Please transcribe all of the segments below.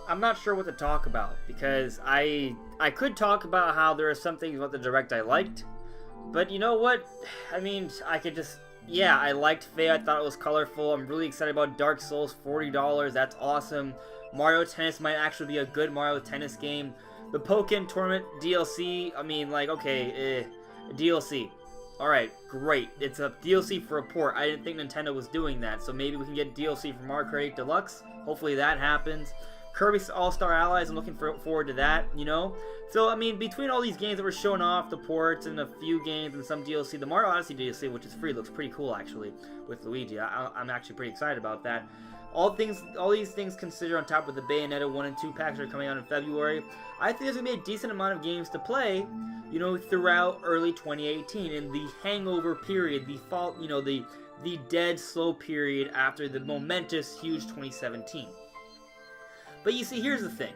I'm not sure what to talk about because I could talk about how there are some things about the Direct I liked, but you know what? I mean, I could just yeah, I liked Faye. I thought it was colorful. I'm really excited about Dark Souls, $40. That's awesome. Mario Tennis might actually be a good Mario Tennis game. The Pokken Tournament DLC. I mean, like, okay, DLC. Alright, great. It's a DLC for a port. I didn't think Nintendo was doing that, so maybe we can get DLC for Mario Kart 8 Deluxe. Hopefully that happens. Kirby All-Star Allies, I'm looking forward to that, you know? So, I mean, between all these games that were showing off, the ports and a few games and some DLC, the Mario Odyssey DLC, which is free, looks pretty cool, actually, with Luigi. I'm actually pretty excited about that. All these things considered, on top of the Bayonetta 1 and 2 packs that are coming out in February, I think there's going to be a decent amount of games to play, you know, throughout early 2018, in the hangover period, the fall, you know, the dead, slow period after the momentous, huge 2017. But you see, here's the thing.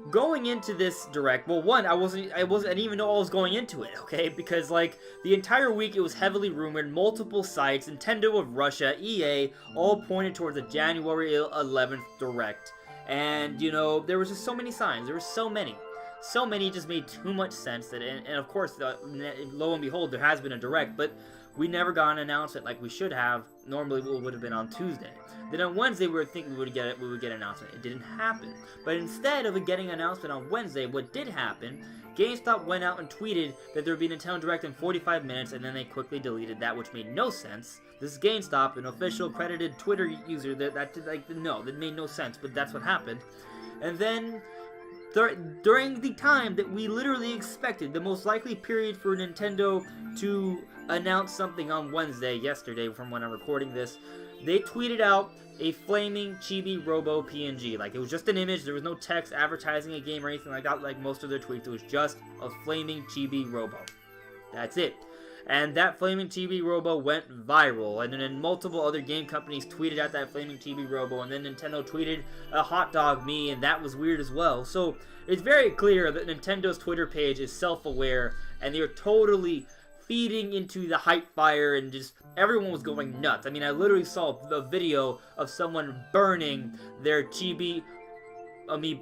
Going into this Direct, well, one, I didn't even know I was going into it, okay? Because, like, the entire week it was heavily rumored, multiple sites, Nintendo of Russia, EA, all pointed towards the January 11th Direct. And, you know, there was just so many signs. There were so many. So many just made too much sense. That, and of course, lo and behold, there has been a Direct, but we never got an announcement like we should have. Normally, it would have been on Tuesday. Then on Wednesday, we were thinking we would get an announcement. It didn't happen. But instead of getting an announcement on Wednesday, what did happen, GameStop went out and tweeted that there would be a Nintendo Direct in 45 minutes, and then they quickly deleted that, which made no sense. This is GameStop, an official credited Twitter user that made no sense, but that's what happened. And then, during the time that we literally expected, the most likely period for Nintendo to announce something on Wednesday, yesterday, from when I'm recording this, they tweeted out a flaming chibi robo PNG. Like, it was just an image, there was no text advertising a game or anything like that, like most of their tweets. It was just a flaming chibi robo. That's it. And that flaming chibi robo went viral, and then multiple other game companies tweeted at that flaming chibi robo, and then Nintendo tweeted a hot dog me, and that was weird as well. So it's very clear that Nintendo's Twitter page is self-aware, and they're totally feeding into the hype fire, and just everyone was going nuts. I mean, I literally saw the video of someone burning their chibi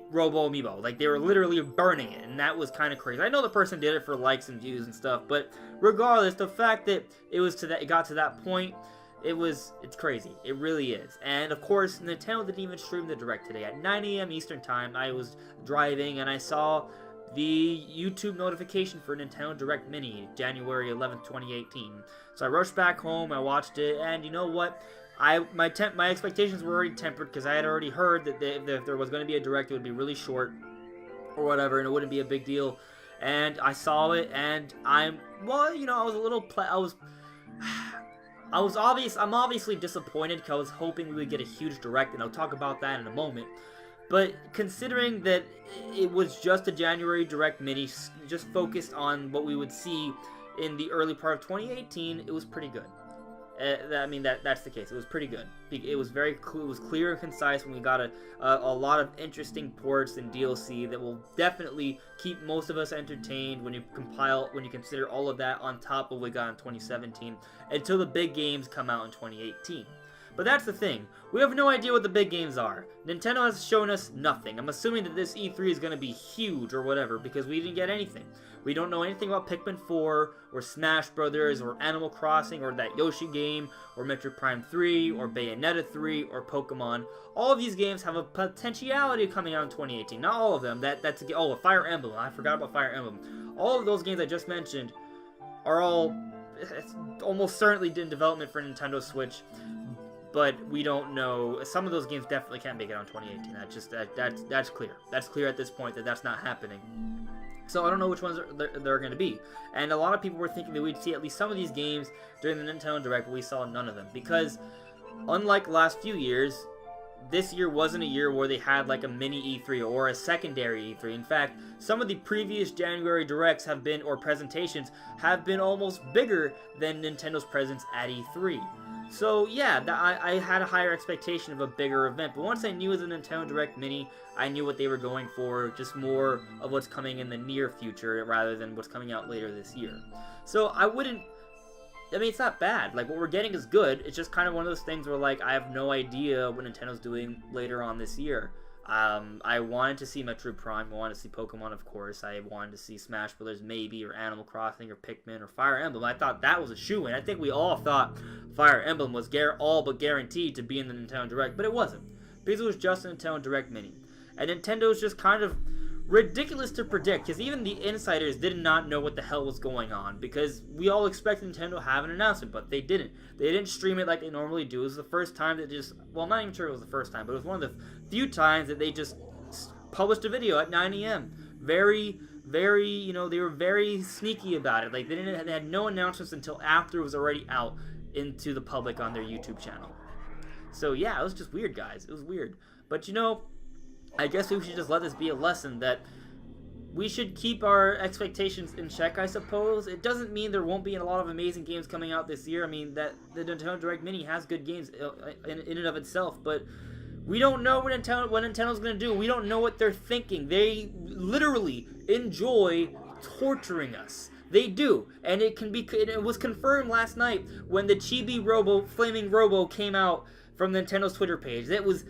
robo amiibo. Like, they were literally burning it, and that was kind of crazy. I know the person did it for likes and views and stuff, but regardless, the fact that it got to that point, it's crazy. It really is. And of course, Nintendo didn't even stream the Direct today. At 9 a.m. Eastern Time, I was driving, and I saw the YouTube notification for Nintendo Direct Mini, January 11th, 2018. So I rushed back home, I watched it, and you know what? My expectations were already tempered, because I had already heard that if there was going to be a Direct, it would be really short, or whatever, and it wouldn't be a big deal. And I saw it, and I'm obviously disappointed, because I was hoping we would get a huge Direct, and I'll talk about that in a moment. But considering that it was just a January Direct Mini, just focused on what we would see in the early part of 2018, it was pretty good. I mean, that's the case. It was pretty good. It was clear and concise when we got a lot of interesting ports and DLC that will definitely keep most of us entertained when you consider all of that on top of what we got in 2017, until the big games come out in 2018. But that's the thing. We have no idea what the big games are. Nintendo has shown us nothing. I'm assuming that this E3 is going to be huge or whatever, because we didn't get anything. We don't know anything about Pikmin 4, or Smash Brothers, or Animal Crossing, or that Yoshi game, or Metroid Prime 3, or Bayonetta 3, or Pokemon. All of these games have a potentiality of coming out in 2018. Not all of them. Fire Emblem. I forgot about Fire Emblem. All of those games I just mentioned are all almost certainly in development for Nintendo Switch. But we don't know. Some of those games definitely can't make it on 2018. That's clear. That's clear at this point that that's not happening. So I don't know which ones they're going to be. And a lot of people were thinking that we'd see at least some of these games during the Nintendo Direct, but we saw none of them. Because unlike the last few years, this year wasn't a year where they had like a mini E3 or a secondary E3. In fact, some of the previous January Directs or presentations have been almost bigger than Nintendo's presence at E3. So yeah, I had a higher expectation of a bigger event, but once I knew it was a Nintendo Direct Mini, I knew what they were going for, just more of what's coming in the near future rather than what's coming out later this year. So I mean, it's not bad. Like, what we're getting is good. It's just kind of one of those things where, like, I have no idea what Nintendo's doing later on this year. I wanted to see Metroid Prime. I wanted to see Pokemon, of course. I wanted to see Smash Brothers, maybe, or Animal Crossing, or Pikmin, or Fire Emblem. I thought that was a shoo-in. I think we all thought Fire Emblem was all but guaranteed to be in the Nintendo Direct, but it wasn't, because it was just a Nintendo Direct Mini. And Nintendo's just kind of ridiculous to predict, because even the insiders did not know what the hell was going on, because we all expected Nintendo to have an announcement, but they didn't. They didn't stream it like they normally do. It was the first time that well, not even sure it was the first time, but it was one of the few times that they just published a video at 9 a.m. Very, very, they were very sneaky about it. Like, they had no announcements until after it was already out into the public on their YouTube channel. So yeah, it was just weird, guys. It was weird. But I guess we should just let this be a lesson that we should keep our expectations in check, I suppose. It doesn't mean there won't be a lot of amazing games coming out this year. I mean, that the Nintendo Direct Mini has good games in and of itself, but we don't know what Nintendo's going to do. We don't know what they're thinking. They literally enjoy torturing us. They do, and it was confirmed last night when the Chibi Flaming Robo came out from Nintendo's Twitter page. That was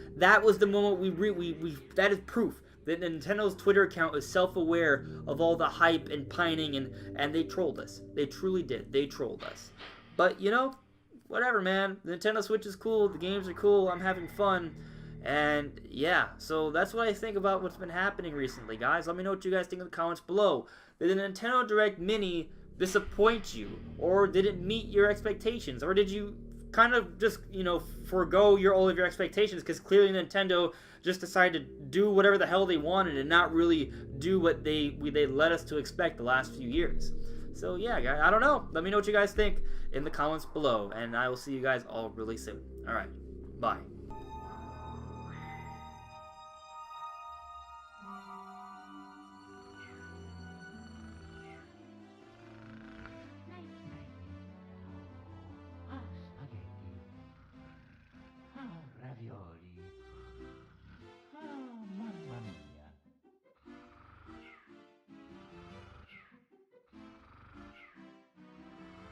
the moment that is proof that Nintendo's Twitter account is self-aware of all the hype and pining, and they trolled us. They truly did. They trolled us. But, whatever, man. The Nintendo Switch is cool. The games are cool. I'm having fun. And, yeah. So, that's what I think about what's been happening recently, guys. Let me know what you guys think in the comments below. Did the Nintendo Direct Mini disappoint you? Or did it meet your expectations? Or did you kind of just, forego all of your expectations, because clearly Nintendo just decided to do whatever the hell they wanted and not really do what they led us to expect the last few years. So yeah, guys, I don't know. Let me know what you guys think in the comments below, and I will see you guys all really soon. Alright, bye.